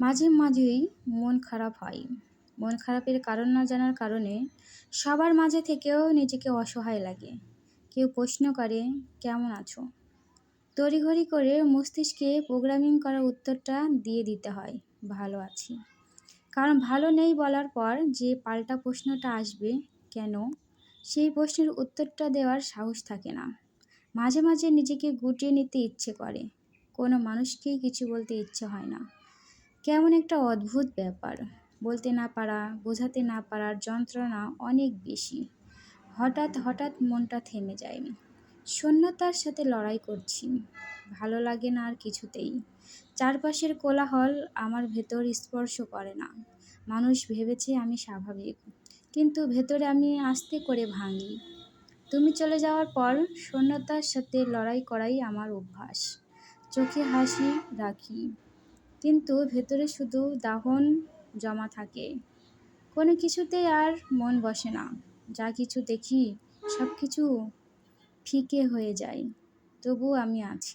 মাঝে মাঝেই মন খারাপ হয়। মন খারাপের কারণ না জানার কারণে সবার মাঝে থেকেও নিজেকে অসহায় লাগে। কেউ প্রশ্ন করে, কেমন আছো? তড়িঘড়ি করে মস্তিষ্কে প্রোগ্রামিং করা উত্তরটা দিয়ে দিতে হয়, ভালো আছি। কারণ ভালো নেই বলার পর যে পাল্টা প্রশ্নটা আসবে, কেন, সেই প্রশ্নের উত্তরটা দেওয়ার সাহস থাকে না। মাঝে মাঝে নিজেকে গুটিয়ে নিতে ইচ্ছে করে, কোনো মানুষকেই কিছু বলতে ইচ্ছে হয় না। কেমন একটা অদ্ভুত ব্যাপার, বলতে না পারা, বোঝাতে না পারার যন্ত্রণা অনেক বেশি। হঠাৎ হঠাৎ মনটা থেমে যায়, শূন্যতার সাথে লড়াই করছি। ভালো লাগে না আর কিছুতেই। চারপাশের কোলাহল আমার ভেতর স্পর্শ করে না। মানুষ ভেবেছে আমি স্বাভাবিক, কিন্তু ভেতরে আমি আস্তে করে ভাঙি। তুমি চলে যাওয়ার পর শূন্যতার সাথে লড়াই করাই আমার অভ্যাস। চোখে হাসি রাখি, কিন্তু ভেতরে শুধু দাহন জমা থাকে। কোনো কিছুতেই আর মন বসে না। যা কিছু দেখি সব কিছু ফিকে হয়ে যায়, তবুও আমি আছি।